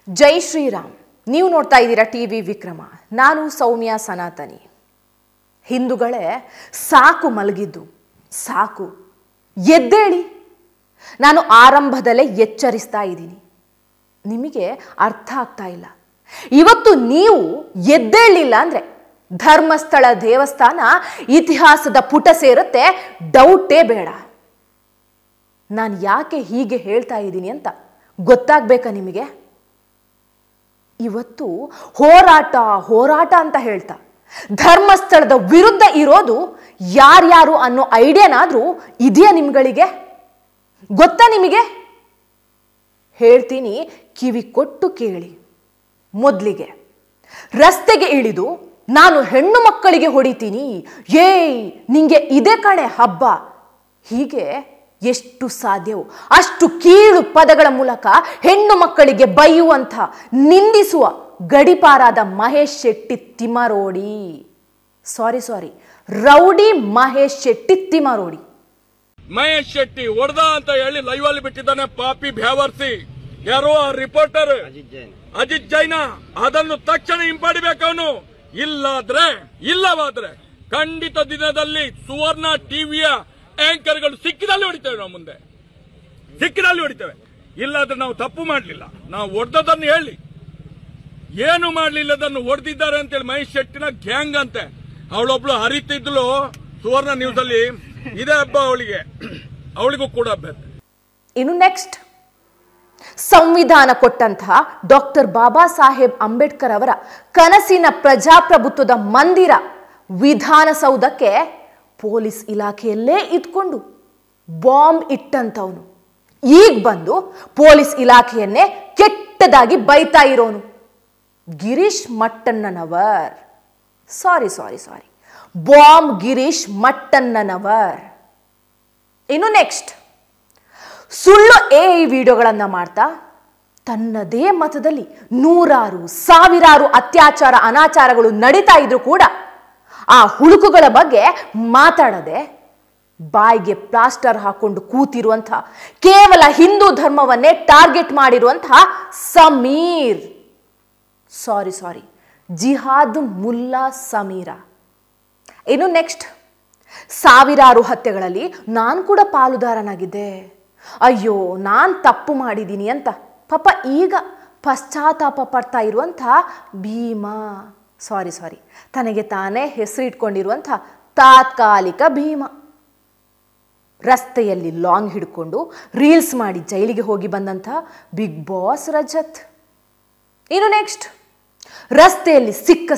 ಜೈ ಶ್ರೀರಾಮ್. ನೀವು ನೋಡ್ತಾ ಇದ್ದೀರಾ ಟಿವಿ ವಿಕ್ರಮ. ನಾನು ಸೌಮ್ಯ ಸನಾತನಿ. ಹಿಂದೂಗಳೇ, ಸಾಕು ಮಲಗಿದ್ದು, ಸಾಕು, ಎದ್ದೇಳಿ. ನಾನು ಆರಂಭದಲ್ಲೇ ಎಚ್ಚರಿಸ್ತಾ ಇದ್ದೀನಿ, ನಿಮಗೆ ಅರ್ಥ ಆಗ್ತಾ ಇಲ್ಲ. ಇವತ್ತು ನೀವು ಎದ್ದೇಳಲಿಲ್ಲ ಅಂದರೆ ಧರ್ಮಸ್ಥಳ ದೇವಸ್ಥಾನ ಇತಿಹಾಸದ ಪುಟ ಸೇರುತ್ತೆ, ಡೌಟೇ ಬೇಡ. ನಾನು ಯಾಕೆ ಹೀಗೆ ಹೇಳ್ತಾ ಇದ್ದೀನಿ ಅಂತ ಗೊತ್ತಾಗಬೇಕಾ ನಿಮಗೆ? ಇವತ್ತು ಹೋರಾಟ ಹೋರಾಟ ಅಂತ ಹೇಳ್ತಾ ಧರ್ಮಸ್ಥಳದ ವಿರುದ್ಧ ಇರೋದು ಯಾರ್ಯಾರು ಅನ್ನೋ ಐಡಿಯಾನಾದ್ರೂ ಇದೆಯಾ ನಿಮ್ಗಳಿಗೆ? ಗೊತ್ತಾ ನಿಮಗೆ? ಹೇಳ್ತೀನಿ, ಕಿವಿ ಕೊಟ್ಟು ಕೇಳಿ. ಮೊದಲಿಗೆ ರಸ್ತೆಗೆ ಇಳಿದು ನಾನು ಹೆಣ್ಣು ಮಕ್ಕಳಿಗೆ ಹೊಡಿತೀನಿ, ಏಯ್ ನಿಂಗೆ ಇದೆ ಕಣೆ ಹಬ್ಬ, ಹೀಗೆ ಎಷ್ಟು ಸಾಧ್ಯವೋ ಅಷ್ಟು ಕೀಳು ಪದಗಳ ಮೂಲಕ ಹೆಣ್ಣು ಮಕ್ಕಳಿಗೆ ಬೈಯುವಂಥ, ನಿಂದಿಸುವ ಗಡಿಪಾರಾದ ಮಹೇಶ್ ಶೆಟ್ಟಿ ತಿಮರೋಡಿ, ಸಾರಿ ರೌಡಿ ಮಹೇಶ್ ಶೆಟ್ಟಿ ತಿಮರೋಡಿ. ಮಹೇಶ್ ಶೆಟ್ಟಿ ಹೊಡೆದ ಅಂತ ಹೇಳಿ ಲೈವ್ ಅಲ್ಲಿ ಬಿಟ್ಟಿದ್ದಾನೆ ಪಾಪಿ ಭ್ಯಾವರ್ಸಿ. ಯಾರೋ ರಿಪೋರ್ಟರ್ ಅಜಿತ್ ಜೈನ, ಅದನ್ನು ತಕ್ಷಣ ಹಿಂಪಡಿಬೇಕು ಅವನು. ಇಲ್ಲವಾದ್ರೆ ಖಂಡಿತ ದಿನದಲ್ಲಿ ಸುವರ್ಣ ಟಿವಿಯ ಆಂಕರ್ಗಳು ಸಿಕ್ಕಿದಲ್ಲಿ ಹೊಡಿತೇವೆ. ನಾವು ಮುಂದೆ ಸಿಕ್ಕಿದಲ್ಲಿ ಹೊಡಿತೇವೆ. ಇಲ್ಲಾದ್ರೆ ನಾವು ತಪ್ಪು ಮಾಡಲಿಲ್ಲ, ನಾವು ಹೊಡೆದದನ್ನು ಹೇಳಿ, ಏನು ಮಾಡಲಿಲ್ಲದನ್ನು ಹೊಡೆದಿದ್ದಾರೆ ಅಂತೇಳಿ ಮಹೇಶ್ ಶೆಟ್ಟಿನ ಗ್ಯಾಂಗ್ ಅಂತೆ. ಅವಳೊಬ್ಳು ಹರಿತಿದ್ಲು ಸುವರ್ಣ ನ್ಯೂಸ್ ಅಲ್ಲಿ. ಇದೇ ಹಬ್ಬ ಅವಳಿಗೂ ಕೂಡ ಹಬ್ಬ. ಇನ್ನು ನೆಕ್ಸ್ಟ್, ಸಂವಿಧಾನ ಕೊಟ್ಟಂತಹ ಡಾಕ್ಟರ್ ಬಾಬಾ ಸಾಹೇಬ್ ಅಂಬೇಡ್ಕರ್ ಅವರ ಕನಸಿನ ಪ್ರಜಾಪ್ರಭುತ್ವದ ಮಂದಿರ ವಿಧಾನಸೌಧಕ್ಕೆ ಪೊಲೀಸ್ ಇಲಾಖೆಯಲ್ಲೇ ಇದ್ಕೊಂಡು ಬಾಂಬ್ ಇಟ್ಟಂತವನು ಈಗ ಬಂದು ಪೊಲೀಸ್ ಇಲಾಖೆಯನ್ನೇ ಕೆಟ್ಟದಾಗಿ ಬೈತಾ ಇರೋನು ಗಿರೀಶ್ ಮಟ್ಟಣ್ಣನವರ್. ಸಾರಿ ಬಾಂಬ್ ಗಿರೀಶ್ ಮಟ್ಟಣ್ಣನವರ್. ಇನ್ನು ನೆಕ್ಸ್ಟ್, ಸುಳ್ಳು ಎಐ ವಿಡಿಯೋಗಳನ್ನು ಮಾಡ್ತಾ ತನ್ನದೇ ಮತದಲ್ಲಿ ನೂರಾರು ಸಾವಿರಾರು ಅತ್ಯಾಚಾರ ಅನಾಚಾರಗಳು ನಡೀತಾ ಇದ್ರು ಕೂಡ ಆ ಹುಳುಕುಗಳ ಬಗ್ಗೆ ಮಾತಾಡದೆ ಬಾಯಿಗೆ ಪ್ಲಾಸ್ಟರ್ ಹಾಕೊಂಡು ಕೂತಿರುವಂಥ, ಕೇವಲ ಹಿಂದೂ ಧರ್ಮವನ್ನೇ ಟಾರ್ಗೆಟ್ ಮಾಡಿರುವಂತಹ ಸಮೀರ್, ಸಾರಿ ಜಿಹಾದ್ ಮುಲ್ಲಾ ಸಮೀರ. ಇನ್ನು ನೆಕ್ಸ್ಟ್, ಸಾವಿರಾರು ಹತ್ಯೆಗಳಲ್ಲಿ ನಾನು ಕೂಡ ಪಾಲುದಾರನಾಗಿದ್ದೆ, ಅಯ್ಯೋ ನಾನು ತಪ್ಪು ಮಾಡಿದ್ದೀನಿ ಅಂತ ಪಾಪ ಈಗ ಪಶ್ಚಾತ್ತಾಪ ಪಡ್ತಾ ಇರುವಂಥ ಭೀಮಾ, ಸಾರಿ ತನಗೆ ತಾನೇ ಹೆಸರಿಟ್ಕೊಂಡಿರುವಂಥ ತಾತ್ಕಾಲಿಕ ಭೀಮ. ರಸ್ತೆಯಲ್ಲಿ ಲಾಂಗ್ ಹಿಡ್ಕೊಂಡು ರೀಲ್ಸ್ ಮಾಡಿ ಜೈಲಿಗೆ ಹೋಗಿ ಬಂದಂಥ ಬಿಗ್ ಬಾಸ್ ರಜತ್. ಇನ್ನು ನೆಕ್ಸ್ಟ್, ರಸ್ತೆಯಲ್ಲಿ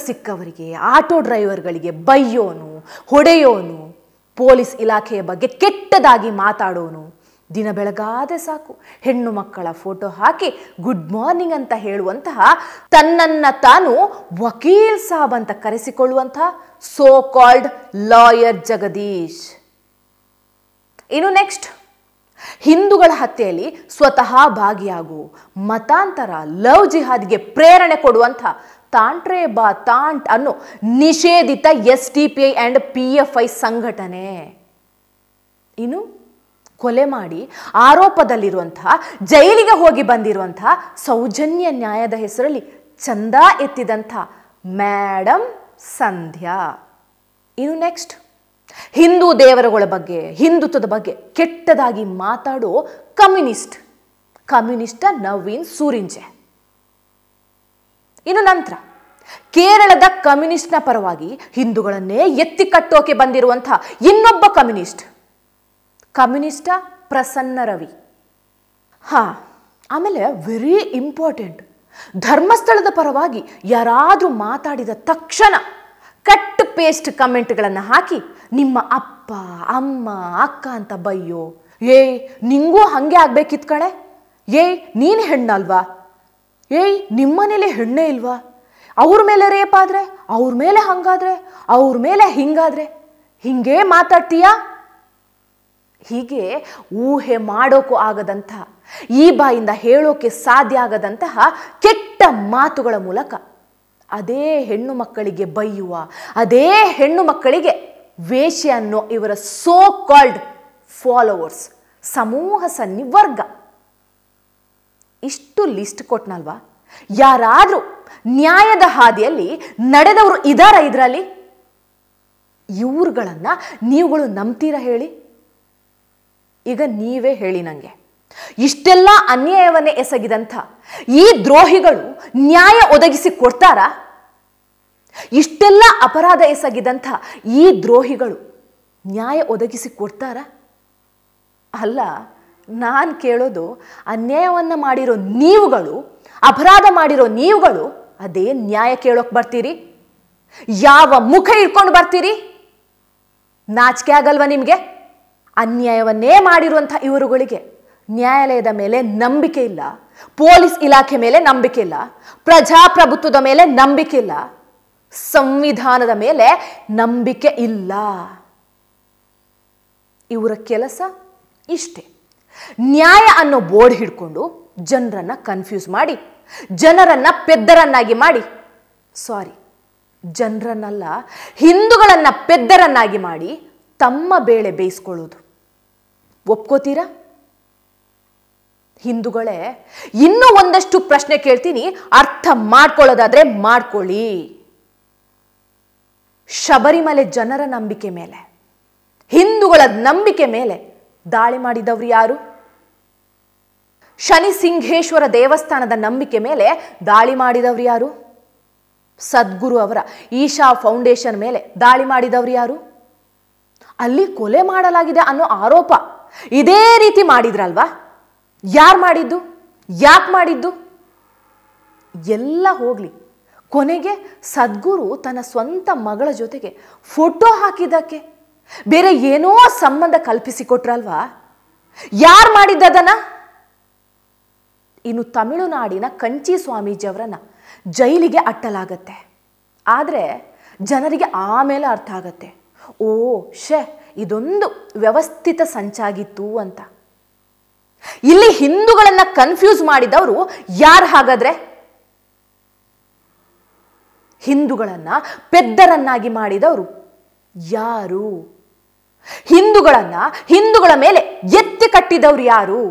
ಸಿಕ್ಕವರಿಗೆ, ಆಟೋ ಡ್ರೈವರ್ಗಳಿಗೆ ಬೈಯೋನು, ಹೊಡೆಯೋನು, ಪೊಲೀಸ್ ಇಲಾಖೆಯ ಬಗ್ಗೆ ಕೆಟ್ಟದಾಗಿ ಮಾತಾಡೋನು. ದಿನ ಬೆಳಗಾದೆ ಸಾಕು ಹೆಣ್ಣು ಮಕ್ಕಳ ಫೋಟೋ ಹಾಕಿ ಗುಡ್ ಮಾರ್ನಿಂಗ್ ಅಂತ ಹೇಳುವಂತಹ, ತನ್ನನ್ನ ತಾನು ವಕೀಲ್ ಸಾಬ್ ಅಂತ ಕರೆಸಿಕೊಳ್ಳುವಂತಹ ಸೋ ಕಾಲ್ಡ್ ಲಾಯರ್ ಜಗದೀಶ್. ಇನ್ನು ನೆಕ್ಸ್ಟ್, ಹಿಂದೂಗಳ ಹತ್ಯೆಯಲ್ಲಿ ಸ್ವತಃ ಭಾಗಿಯಾಗು, ಮತಾಂತರ, ಲವ್ ಜಿಹಾದ್ಗೆ ಪ್ರೇರಣೆ ಕೊಡುವಂಥ ತಾಂಟ್ರೆ ಬಾ ತಾಂಟ್ ಅನ್ನೋ ನಿಷೇಧಿತ SDPI ಅಂಡ್ PFI ಸಂಘಟನೆ. ಇನ್ನು ಕೊಲೆ ಮಾಡಿ ಆರೋಪದಲ್ಲಿರುವಂತಹ, ಜೈಲಿಗೆ ಹೋಗಿ ಬಂದಿರುವಂತಹ ಸೌಜನ್ಯ ನ್ಯಾಯದ ಹೆಸರಲ್ಲಿ ಚಂದ ಎತ್ತಿದಂಥ ಮೇಡಮ್ ಸಂಧ್ಯಾ. ಇನ್ನು ನೆಕ್ಸ್ಟ್, ಹಿಂದೂ ದೇವರುಗಳ ಬಗ್ಗೆ, ಹಿಂದುತ್ವದ ಬಗ್ಗೆ ಕೆಟ್ಟದಾಗಿ ಮಾತಾಡೋ ಕಮ್ಯುನಿಸ್ಟ್ ನವೀನ್ ಸೂರಿಂಜೆ. ಇನ್ನು ನಂತರ ಕೇರಳದ ಕಮ್ಯುನಿಸ್ಟ್ನ ಪರವಾಗಿ ಹಿಂದೂಗಳನ್ನೇ ಎತ್ತಿ ಕಟ್ಟೋಕೆ ಬಂದಿರುವಂತಹ ಇನ್ನೊಬ್ಬ ಕಮ್ಯುನಿಸ್ಟ ಪ್ರಸನ್ನ ರವಿ. ಆಮೇಲೆ ವೆರಿ ಇಂಪಾರ್ಟೆಂಟ್, ಧರ್ಮಸ್ಥಳದ ಪರವಾಗಿ ಯಾರಾದರೂ ಮಾತಾಡಿದ ತಕ್ಷಣ ಕಟ್ ಪೇಸ್ಟ್ ಕಮೆಂಟ್ಗಳನ್ನು ಹಾಕಿ ನಿಮ್ಮ ಅಪ್ಪ ಅಮ್ಮ ಅಕ್ಕ ಅಂತ ಬೈಯೋ, ಏಯ್ ನಿಂಗೂ ಹಾಗೆ ಆಗ್ಬೇಕಿತ್ತು ಕಣೆ, ಏಯ್ ನೀನು ಹೆಣ್ಣಲ್ವಾ, ಏಯ್ ನಿಮ್ಮನೇಲಿ ಹೆಣ್ಣೇ ಇಲ್ವಾ, ಅವ್ರ ಮೇಲೆ ರೇಪ್ ಆದ್ರೆ, ಅವ್ರ ಮೇಲೆ ಹಂಗಾದ್ರೆ, ಅವ್ರ ಮೇಲೆ ಹಿಂಗಾದ್ರೆ, ಹಿಂಗೇ ಮಾತಾಡ್ತೀಯಾ? ಹೀಗೆ ಊಹೆ ಮಾಡೋಕ್ಕೂ ಆಗದಂಥ, ಈ ಬಾಯಿಂದ ಹೇಳೋಕೆ ಸಾಧ್ಯ ಆಗದಂತಹ ಕೆಟ್ಟ ಮಾತುಗಳ ಮೂಲಕ ಅದೇ ಹೆಣ್ಣು ಮಕ್ಕಳಿಗೆ ಬೈಯುವ, ಅದೇ ಹೆಣ್ಣು ಮಕ್ಕಳಿಗೆ ವೇಶ್ಯ ಅನ್ನೋ ಇವರ ಸೋ ಕಾಲ್ಡ್ ಫಾಲೋವರ್ಸ್, ಸಮೂಹ ಸನ್ನಿ ವರ್ಗ. ಇಷ್ಟು ಲಿಸ್ಟ್ ಕೊಟ್ನಲ್ವಾ, ಯಾರಾದರೂ ನ್ಯಾಯದ ಹಾದಿಯಲ್ಲಿ ನಡೆದವರು ಇದಾರ ಇದರಲ್ಲಿ? ಇವ್ರುಗಳನ್ನ ನೀವುಗಳು ನಂಬ್ತೀರಾ ಹೇಳಿ? ಈಗ ನೀವೇ ಹೇಳಿ ನನಗೆ, ಇಷ್ಟೆಲ್ಲ ಅನ್ಯಾಯವನ್ನೇ ಎಸಗಿದಂಥ ಈ ದ್ರೋಹಿಗಳು ನ್ಯಾಯ ಒದಗಿಸಿ ಕೊಡ್ತಾರಾ? ಇಷ್ಟೆಲ್ಲ ಅಪರಾಧ ಎಸಗಿದಂಥ ಈ ದ್ರೋಹಿಗಳು ನ್ಯಾಯ ಒದಗಿಸಿ ಕೊಡ್ತಾರಾ? ಅಲ್ಲ, ನಾನು ಕೇಳೋದು, ಅನ್ಯಾಯವನ್ನು ಮಾಡಿರೋ ನೀವುಗಳು, ಅಪರಾಧ ಮಾಡಿರೋ ನೀವುಗಳು ಅದೇ ನ್ಯಾಯ ಕೇಳೋಕೆ ಬರ್ತೀರಿ? ಯಾವ ಮುಖ ಇಟ್ಕೊಂಡು ಬರ್ತೀರಿ? ನಾಚಿಕೆ ಆಗಲ್ವಾ ನಿಮಗೆ? ಅನ್ಯಾಯವನ್ನೇ ಮಾಡಿರುವಂಥ ಇವರುಗಳಿಗೆ ನ್ಯಾಯಾಲಯದ ಮೇಲೆ ನಂಬಿಕೆ ಇಲ್ಲ, ಪೊಲೀಸ್ ಇಲಾಖೆ ಮೇಲೆ ನಂಬಿಕೆ ಇಲ್ಲ, ಪ್ರಜಾಪ್ರಭುತ್ವದ ಮೇಲೆ ನಂಬಿಕೆ ಇಲ್ಲ, ಸಂವಿಧಾನದ ಮೇಲೆ ನಂಬಿಕೆ ಇಲ್ಲ. ಇವರ ಕೆಲಸ ಇಷ್ಟೇ, ನ್ಯಾಯ ಅನ್ನೋ ಬೋರ್ಡ್ ಹಿಡ್ಕೊಂಡು ಜನರನ್ನ ಕನ್ಫ್ಯೂಸ್ ಮಾಡಿ, ಜನರನ್ನ ಪೆದ್ದರನ್ನಾಗಿ ಮಾಡಿ, ಜನರನ್ನಲ್ಲ ಹಿಂದೂಗಳನ್ನ ಪೆದ್ದರನ್ನಾಗಿ ಮಾಡಿ ತಮ್ಮ ಬೇಳೆ ಬೇಯಿಸ್ಕೊಳ್ಳೋದು. ಒಪ್ಕೋತೀರಾ? ಹಿಂದೂಗಳೇ, ಇನ್ನೂ ಒಂದಷ್ಟು ಪ್ರಶ್ನೆ ಕೇಳ್ತೀನಿ, ಅರ್ಥ ಮಾಡ್ಕೊಳ್ಳೋದಾದ್ರೆ ಮಾಡ್ಕೊಳ್ಳಿ. ಶಬರಿಮಲೆ ಜನರ ನಂಬಿಕೆ ಮೇಲೆ, ಹಿಂದೂಗಳ ನಂಬಿಕೆ ಮೇಲೆ ದಾಳಿ ಮಾಡಿದವರು ಯಾರು? ಶನಿ ಸಿಂಹೇಶ್ವರ ದೇವಸ್ಥಾನದ ನಂಬಿಕೆ ಮೇಲೆ ದಾಳಿ ಮಾಡಿದವರು ಯಾರು? ಸದ್ಗುರು ಅವರ ಈಶಾ ಫೌಂಡೇಶನ್ ಮೇಲೆ ದಾಳಿ ಮಾಡಿದವರು ಯಾರು? ಅಲ್ಲಿ ಕೊಲೆ ಮಾಡಲಾಗಿದೆ ಅನ್ನೋ ಆರೋಪ ಇದೇ ರೀತಿ ಮಾಡಿದ್ರಲ್ವಾ? ಯಾರು ಮಾಡಿದ್ದು? ಯಾಕೆ ಮಾಡಿದ್ದು? ಎಲ್ಲ ಹೋಗ್ಲಿ, ಕೊನೆಗೆ ಸದ್ಗುರು ತನ್ನ ಸ್ವಂತ ಮಗಳ ಜೊತೆಗೆ ಫೋಟೋ ಹಾಕಿದ್ದಕ್ಕೆ ಬೇರೆ ಏನೋ ಸಂಬಂಧ ಕಲ್ಪಿಸಿಕೊಟ್ರಲ್ವಾ? ಯಾರು ಮಾಡಿದ್ದದನ್ನ? ಇನ್ನು ತಮಿಳುನಾಡಿನ ಕಂಚಿ ಸ್ವಾಮೀಜಿ ಅವರನ್ನ ಜೈಲಿಗೆ ಅಟ್ಟಲಾಗತ್ತೆ. ಆದರೆ ಜನರಿಗೆ ಆಮೇಲೆ ಅರ್ಥ ಆಗತ್ತೆ, ಓ ಇದೊಂದು ವ್ಯವಸ್ಥಿತ ಸಂಚಾಗಿತ್ತು ಅಂತ. ಇಲ್ಲಿ ಹಿಂದೂಗಳನ್ನ ಕನ್ಫ್ಯೂಸ್ ಮಾಡಿದವರು ಯಾರು ಹಾಗಾದ್ರೆ? ಹಿಂದೂಗಳನ್ನ ಪೆದ್ದರನ್ನಾಗಿ ಮಾಡಿದವರು ಯಾರು? ಹಿಂದೂಗಳ ಮೇಲೆ ಎತ್ತಿ ಕಟ್ಟಿದವರು ಯಾರು?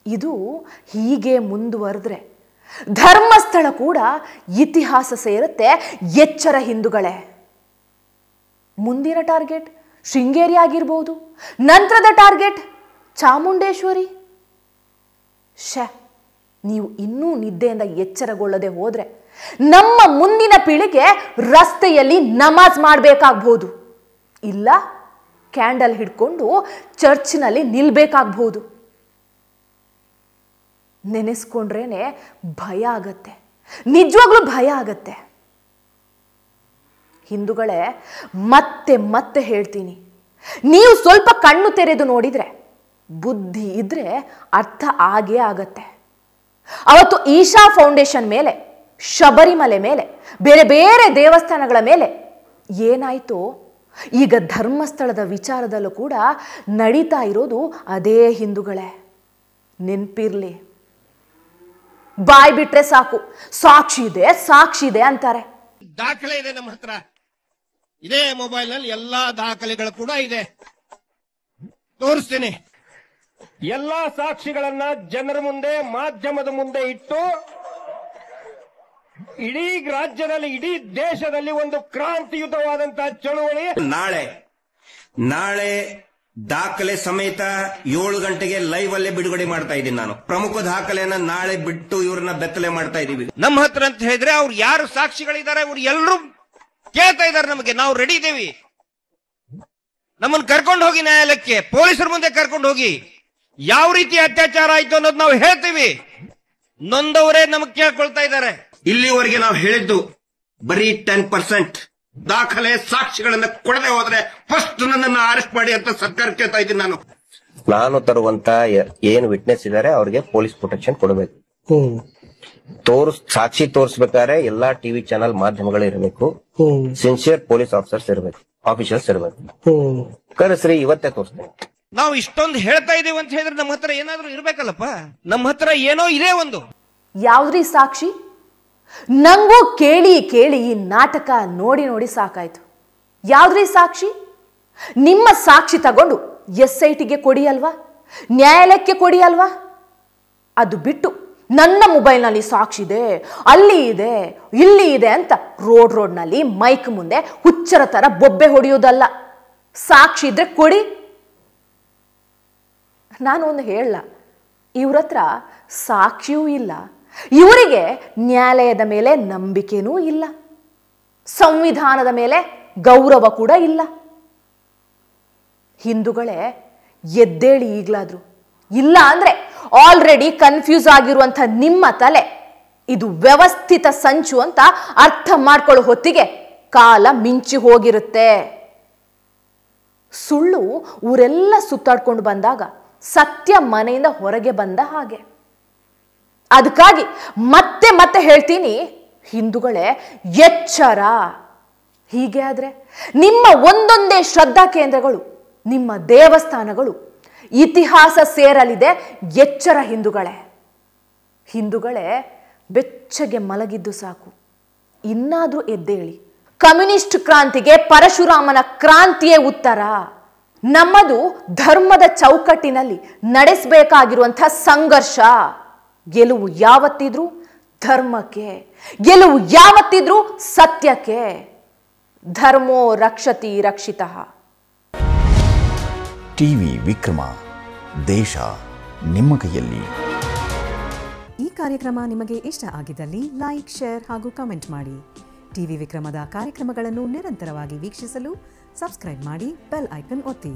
ಇದು ಹೀಗೆ ಮುಂದುವರೆದ್ರೆ ಧರ್ಮಸ್ಥಳ ಕೂಡ ಇತಿಹಾಸ ಸೇರುತ್ತೆ. ಎಚ್ಚರ ಹಿಂದೂಗಳೇ. ಮುಂದಿನ ಟಾರ್ಗೆಟ್ ಶೃಂಗೇರಿ ಆಗಿರ್ಬೋದು, ನಂತರದ ಟಾರ್ಗೆಟ್ ಚಾಮುಂಡೇಶ್ವರಿ. ನೀವು ಇನ್ನೂ ನಿದ್ದೆಯಿಂದ ಎಚ್ಚರಗೊಳ್ಳದೆ ಹೋದ್ರೆ ನಮ್ಮ ಮುಂದಿನ ಪೀಳಿಗೆ ರಸ್ತೆಯಲ್ಲಿ ನಮಾಜ್ ಮಾಡಬೇಕಾಗಬಹುದು, ಇಲ್ಲ ಕ್ಯಾಂಡಲ್ ಹಿಡ್ಕೊಂಡು ಚರ್ಚ್ನಲ್ಲಿ ನಿಲ್ಬೇಕಾಗಬಹುದು. ನೆನೆಸ್ಕೊಂಡ್ರೇನೆ ಭಯ ಆಗತ್ತೆ, ನಿಜವಾಗ್ಲೂ ಭಯ ಆಗತ್ತೆ. ಹಿಂದೂಗಳೇ, ಮತ್ತೆ ಹೇಳ್ತೀನಿ, ನೀವು ಸ್ವಲ್ಪ ಕಣ್ಣು ತೆರೆದು ನೋಡಿದ್ರೆ, ಬುದ್ಧಿ ಇದ್ರೆ ಅರ್ಥ ಆಗೇ ಆಗತ್ತೆ. ಅವತ್ತು ಈಶಾ ಫೌಂಡೇಶನ್ ಮೇಲೆ, ಶಬರಿಮಲೆ ಮೇಲೆ, ಬೇರೆ ಬೇರೆ ದೇವಸ್ಥಾನಗಳ ಮೇಲೆ ಏನಾಯ್ತೋ ಈಗ ಧರ್ಮಸ್ಥಳದ ವಿಚಾರದಲ್ಲೂ ಕೂಡ ನಡೀತಾ ಇರೋದು ಅದೇ ಹಿಂದೂಗಳೇ. ನೆನ್ಪಿರ್ಲಿ, ಬಾಯ್ ಬಿಟ್ರೆ ಸಾಕು, ಸಾಕ್ಷಿ ಇದೆ ಅಂತಾರೆ. ದಾಖಲೆ ಇದೆ ನಮ್ಮ ಹತ್ರ, ಇದೇ ಮೊಬೈಲ್ ನಲ್ಲಿ ಎಲ್ಲಾ ದಾಖಲೆಗಳು ಕೂಡ ಇದೆ, ತೋರಿಸ್ತೀನಿ. ಎಲ್ಲಾ ಸಾಕ್ಷಿಗಳನ್ನ ಜನರ ಮುಂದೆ, ಮಾಧ್ಯಮದ ಮುಂದೆ ಇಟ್ಟು ಇಡೀ ರಾಜ್ಯದಲ್ಲಿ, ಇಡೀ ದೇಶದಲ್ಲಿ ಒಂದು ಕ್ರಾಂತಿಯುತವಾದಂತಹ ಚಳುವಳಿ ನಾಳೆ ದಾಖಲೆ ಸಮೇತ 7 ಗಂಟೆಗೆ ಲೈವ್ ಅಲ್ಲೇ ಬಿಡುಗಡೆ ಮಾಡ್ತಾ ಇದ್ದೀನಿ. ನಾನು ಪ್ರಮುಖ ದಾಖಲೆಯನ್ನ ನಾಳೆ ಬಿಟ್ಟು ಇವ್ರನ್ನ ಬೆತ್ತಲೆ ಮಾಡ್ತಾ ಇದೀವಿ. ನಮ್ಮ ಹತ್ರ ಅಂತ ಹೇಳಿದ್ರೆ ಅವ್ರು ಯಾರು ಸಾಕ್ಷಿಗಳಿದ್ದಾರೆ ಅವ್ರು ಎಲ್ಲರೂ ಕೇಳ್ತಾ ಇದ್ದಾರೆ ನಮಗೆ. ನಾವು ರೆಡಿ ಇದ್ದೇವೆ. ನಮ್ಮನ್ನು ಕರ್ಕೊಂಡು ಹೋಗಿ ನ್ಯಾಯಾಲಯಕ್ಕೆ, ಪೊಲೀಸರ ಮುಂದೆ ಕರ್ಕೊಂಡು ಹೋಗಿ ಯಾವ ರೀತಿ ಅತ್ಯಾಚಾರ ಆಯ್ತು ಅನ್ನೋದು ನಾವು ಹೇಳ್ತೀವಿ. ನೊಂದವರೇ ನಮಗೆ ಕೇಳ್ಕೊಳ್ತಾ ಇದ್ದಾರೆ. ಇಲ್ಲಿವರೆಗೆ ನಾವು ಹೇಳಿದ್ದು ಬರೀ 10%. ದಾಖಲೆ ಸಾಕ್ಷಿಗಳನ್ನ ಕೊಡದೆ ಹೋದ್ರೆ ಫಸ್ಟ್ ನನ್ನನ್ನು ಅರೆಸ್ಟ್ ಮಾಡಿ ಅಂತ ಸರ್ಕಾರ ಕೇಳ್ತಾ ಇದ್ದೀನಿ. ನಾನು ತರುವಂತ ಏನು ವಿಟ್ನೆಸ್ ಇದಾರೆ ಅವ್ರಿಗೆ ಪೊಲೀಸ್ ಪ್ರೊಟೆಕ್ಷನ್ ಕೊಡಬೇಕು. ಸಾಕ್ಷಿ ತೋರಿಸ್ಬೇಕಾದ್ರೆ ಎಲ್ಲಾ ಟಿವಿ ಚಾನೆಲ್ ಮಾಧ್ಯಮಗಳು ಇರಬೇಕು, ಸಿನ್ಸಿಯರ್ ಪೊಲೀಸ್ ಆಫೀಸರ್ಸ್ ಇರಬೇಕು, ಆಫೀಸರ್ಸ್ ಇರಬೇಕು. ಕರೆಸ್ರಿ, ಇವತ್ತೇ ತೋರಿಸ್ತೇನೆ. ನಾವು ಇಷ್ಟೊಂದು ಹೇಳ್ತಾ ಇದೀವಿ ಅಂತ ಹೇಳಿದ್ರೆ ನಮ್ಮ ಹತ್ರ ಏನಾದ್ರೂ ಇರ್ಬೇಕಲ್ಲಪ್ಪ. ನಮ್ಮ ಹತ್ರ ಏನೋ ಇದೆ ಒಂದು. ಯಾವ್ದ್ರಿ ಸಾಕ್ಷಿ? ನಂಗೂ ಕೇಳಿ ಈ ನಾಟಕ ನೋಡಿ ಸಾಕಾಯ್ತು. ಯಾವ್ದ್ರಿ ಸಾಕ್ಷಿ? ನಿಮ್ಮ ಸಾಕ್ಷಿ ತಗೊಂಡು SITಗೆ ಕೊಡಿ ಅಲ್ವಾ, ನ್ಯಾಯಾಲಯಕ್ಕೆ ಕೊಡಿ ಅಲ್ವಾ. ಅದು ಬಿಟ್ಟು ನನ್ನ ಮೊಬೈಲ್ನಲ್ಲಿ ಸಾಕ್ಷಿದೆ, ಅಲ್ಲಿ ಇದೆ, ಇಲ್ಲಿ ಇದೆ ಅಂತ ರೋಡ್ನಲ್ಲಿ ಮೈಕ್ ಮುಂದೆ ಹುಚ್ಚರ ತರ ಬೊಬ್ಬೆ ಹೊಡೆಯೋದಲ್ಲ. ಸಾಕ್ಷಿ ಇದ್ರೆ ಕೊಡಿ. ನಾನು ಒಂದು ಹೇಳಲ್ಲ, ಇವ್ರ ಹತ್ರ ಸಾಕ್ಷಿಯೂ ಇಲ್ಲ, ಇವರಿಗೆ ನ್ಯಾಯಾಲಯದ ಮೇಲೆ ನಂಬಿಕೆನೂ ಇಲ್ಲ, ಸಂವಿಧಾನದ ಮೇಲೆ ಗೌರವ ಕೂಡ ಇಲ್ಲ. ಹಿಂದೂಗಳೇ ಎದ್ದೇಳಿ ಈಗಲಾದ್ರು. ಇಲ್ಲ ಅಂದ್ರೆ ಆಲ್ರೆಡಿ ಕನ್ಫ್ಯೂಸ್ ಆಗಿರುವಂಥ ನಿಮ್ಮ ತಲೆ ಇದು ವ್ಯವಸ್ಥಿತ ಸಂಚು ಅಂತ ಅರ್ಥ ಮಾಡ್ಕೊಳ್ಳೋ ಹೊತ್ತಿಗೆ ಕಾಲ ಮಿಂಚಿ ಹೋಗಿರುತ್ತೆ. ಸುಳ್ಳು ಊರೆಲ್ಲ ಸುತ್ತಾಡ್ಕೊಂಡು ಬಂದಾಗ ಸತ್ಯ ಮನೆಯಿಂದ ಹೊರಗೆ ಬಂದ ಹಾಗೆ. ಅದಕ್ಕಾಗಿ ಮತ್ತೆ ಮತ್ತೆ ಹೇಳ್ತೀನಿ, ಹಿಂದೂಗಳೇ ಎಚ್ಚರ. ಹೀಗೆ ಆದ್ರೆ ನಿಮ್ಮ ಒಂದೊಂದೇ ಶ್ರದ್ಧಾ ಕೇಂದ್ರಗಳು, ನಿಮ್ಮ ದೇವಸ್ಥಾನಗಳು ಇತಿಹಾಸ ಸೇರಲಿದೆ. ಎಚ್ಚರ ಹಿಂದೂಗಳೇ. ಹಿಂದೂಗಳೇ ಬೆಚ್ಚಗೆ ಮಲಗಿದ್ದು ಸಾಕು, ಇನ್ನಾದ್ರೂ ಎದ್ದೇಳಿ. ಕಮ್ಯುನಿಸ್ಟ್ ಕ್ರಾಂತಿಗೆ ಪರಶುರಾಮನ ಕ್ರಾಂತಿಯೇ ಉತ್ತರ. ನಮ್ಮದು ಧರ್ಮದ ಚೌಕಟ್ಟಿನಲ್ಲಿ ನಡೆಸಬೇಕಾಗಿರುವಂಥ ಸಂಘರ್ಷ. ಗೆಲುವು ಯಾವತ್ತಿದ್ರೂ ಧರ್ಮಕ್ಕೆ, ಗೆಲುವು ಯಾವತ್ತಿದ್ರೂ ಸತ್ಯಕ್ಕೆ. ಧರ್ಮೋ ರಕ್ಷತಿ ರಕ್ಷಿತಃ. ಟಿವಿ ವಿಕ್ರಮ, ದೇಶ ನಿಮ್ಮ ಕೈಯಲ್ಲಿ. ಈ ಕಾರ್ಯಕ್ರಮ ನಿಮಗೆ ಇಷ್ಟ ಆಗಿದ್ದಲ್ಲಿ ಲೈಕ್, ಶೇರ್ ಹಾಗೂ ಕಮೆಂಟ್ ಮಾಡಿ. ಟಿವಿ ವಿಕ್ರಮದ ಕಾರ್ಯಕ್ರಮಗಳನ್ನು ನಿರಂತರವಾಗಿ ವೀಕ್ಷಿಸಲು ಸಬ್ಸ್ಕ್ರೈಬ್ ಮಾಡಿ, ಬೆಲ್ ಐಕನ್ ಒತ್ತಿ.